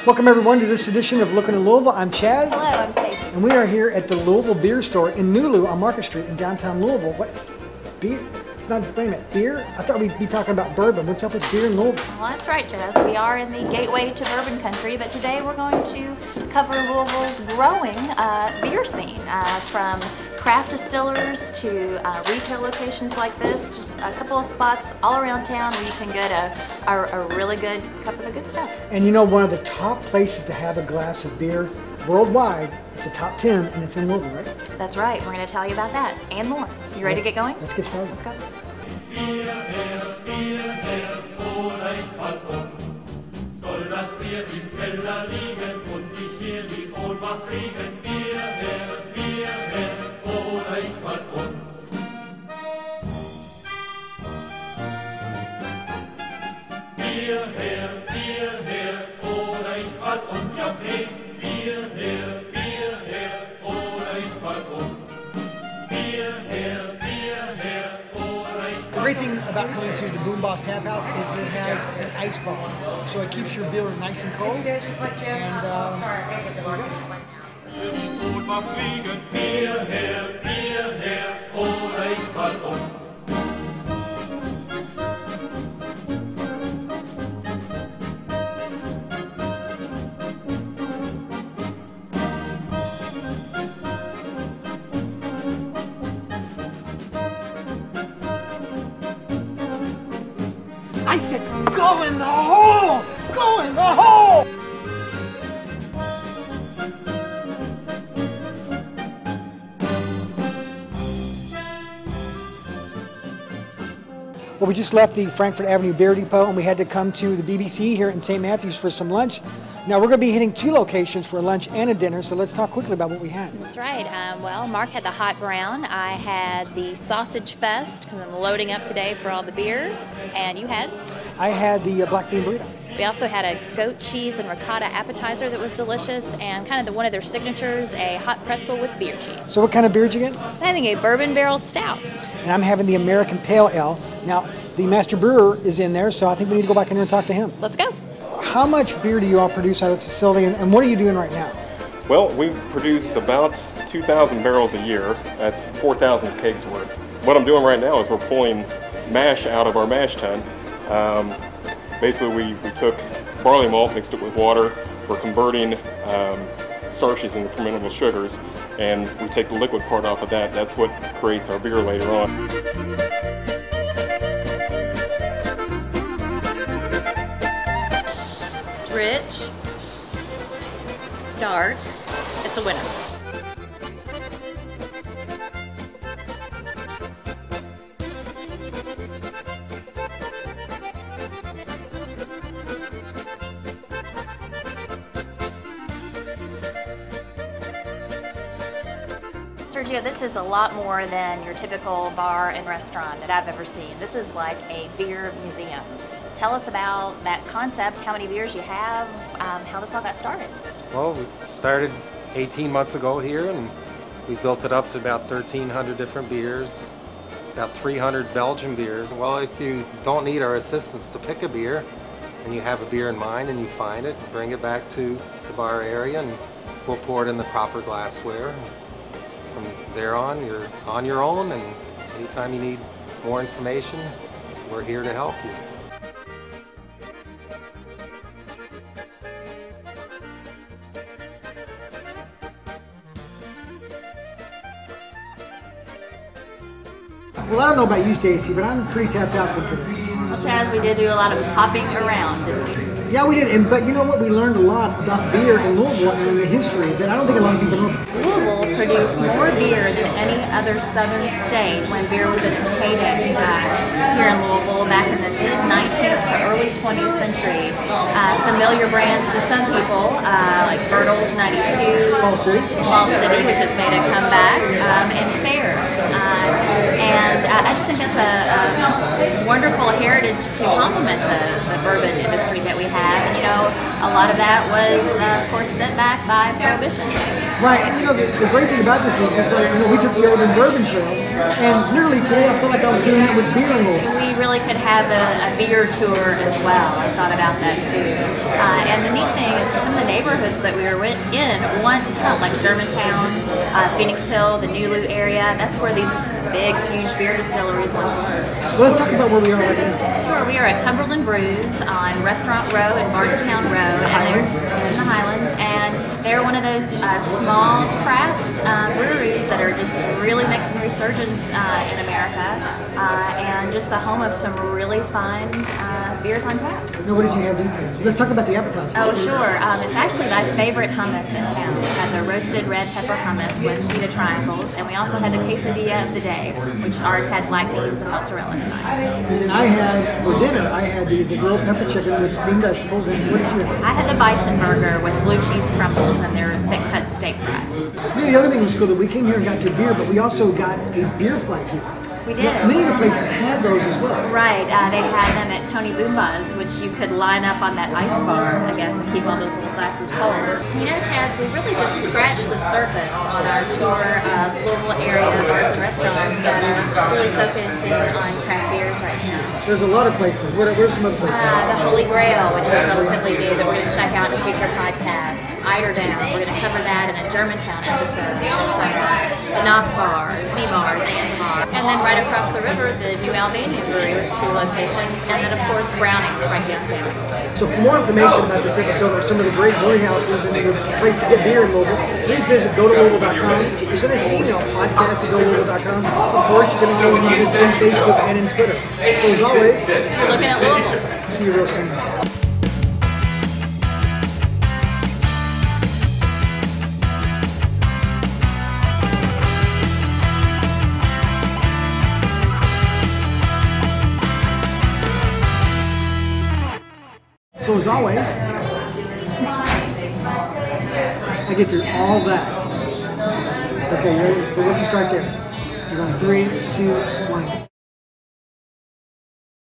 Welcome everyone to this edition of Looking at Louisville. I'm Chaz. Hello, I'm Stacy. And we are here at the Louisville Beer Store in Nulu on Market Street in downtown Louisville. What? Beer? It's not, wait a minute, beer? I thought we'd be talking about bourbon. What's up with beer in Louisville? Well, that's right, Chaz. We are in the gateway to Bourbon Country, but today we're going to cover Louisville's growing beer scene, from craft distillers to retail locations like this. Just a couple of spots all around town where you can get a really good cup of the good stuff. And you know, one of the top places to have a glass of beer worldwide, it's a top 10, and it's in Louisville, right? That's right. We're going to tell you about that and more. You ready to get going? Let's get started. Let's go. Bier her, oder ich fall soll das Bier im Keller liegen und ich hier die Ohnmacht kriegen. Bier her, oder ich fall Bier her, oder ich fall ja hey. Bier her, oder ich fall Bier her, oder ich The great thing about coming to the Boom Boss Tap House is that it has an ice bar, so it keeps your beer nice and cold. And Ohnmacht kriegen. Bier her, oder ich fall I said, go in the hole! Go in the hole! Well, we just left the Frankfort Avenue Beer Depot and we had to come to the BBC here in St. Matthews for some lunch. Now we're going to be hitting two locations for a lunch and a dinner, so let's talk quickly about what we had. That's right. Well, Mark had the hot brown. I had the sausage fest because I'm loading up today for all the beer. And you had? I had the black bean burrito. We also had a goat cheese and ricotta appetizer that was delicious, and kind of one of their signatures, a hot pretzel with beer cheese. So what kind of beer did you get? I think a bourbon barrel stout. And I'm having the American Pale Ale. Now, the master brewer is in there, so I think we need to go back in there and talk to him. Let's go. How much beer do you all produce out of the facility, and what are you doing right now? Well, we produce about 2,000 barrels a year. That's 4,000 kegs worth. What I'm doing right now is we're pulling mash out of our mash tun. Basically, we took barley malt, mixed it with water. We're converting starches into fermentable sugars, and we take the liquid part off of that. That's what creates our beer later on. Rich, dark, it's a winner. Sergio, this is a lot more than your typical bar and restaurant that I've ever seen. This is like a beer museum. Tell us about that concept, how many beers you have, how this all got started. Well, we started 18 months ago here, and we built it up to about 1,300 different beers, about 300 Belgian beers. Well, if you don't need our assistance to pick a beer, and you have a beer in mind and you find it, bring it back to the bar area, and we'll pour it in the proper glassware. From there on, you're on your own, and anytime you need more information, we're here to help you. Well, I don't know about you, Stacy, but I'm pretty tapped out for today. Well, Chaz, we did do a lot of hopping around, didn't we? Yeah, we did, but you know what? We learned a lot about beer in Louisville and the history that I don't think a lot of people know. Louisville produced more beer than any other southern state when beer was in its heyday here in Louisville back in the mid-19th to early 20th century. Familiar brands to some people, like Bertles 92, Fall City, which has made a comeback, and Fairs. And I just think that's a wonderful heritage to complement the bourbon industry that we have. And, a lot of that was, of course, set back by Prohibition. Right, and the great thing about this is like, we took the Urban Bourbon Trail, and literally today I felt like I was doing that with beer and all. We really could have a beer tour as well. I thought about that too. And the neat thing is that some of the neighborhoods that we were in once held, like Germantown, Phoenix Hill, the New Lou area, that's where these big, huge beer distilleries once were. Well, let's talk about where we are right now. Sure, we are at Cumberland Brews on Restaurant Row and Bardstown Road, and they're in the Highlands, and they're one of those small craft breweries that are just really making a resurgence in America, and just the home of some really fine beers on tap. Now, what did you have to eat today? Let's talk about the appetizer. Oh, sure. It's actually my favorite hummus in town. We had the roasted red pepper hummus with pita triangles, and we also had the quesadilla of the day, which ours had black beans and mozzarella tonight. And then I had, for dinner, I had the grilled pepper chicken with steamed vegetables, and what did you have? I had the bison burger with blue cheese crumbles and their thick cut steak fries. The other thing was cool that we came here and got your beer, but we also got a beer flight here. We did. Now, many of the places have those as well. Right. They had them at Tony Boomba's, which you could line up on that ice bar, I guess, and keep all those little glasses cold. Chaz, we really just scratched the surface on our tour of Louisville area bars and restaurants that are really focusing on craft beers right now. There's a lot of places. Where's some other places? The Holy Grail, which is relatively new, that we're going to check out in a future podcast. Eiderdown, we're going to cover that in a Germantown episode. The Knock Bar, Z-Bar, Zanzibar. And then right across the river, the New Albanian Brewery with 2 locations. And then, of course, Browning's right downtown. So for more information about this episode or some of the great brewing houses and the place to get beer in Louisville, please visit gotolouisville.com or send us an email, podcast@golouisville.com. Of course, you can also find us on Facebook and in Twitter. So as always, We're looking at Louisville. see you real soon. So as always, I get through all that. Okay, you ready? So once you start there, you're going 3, 2,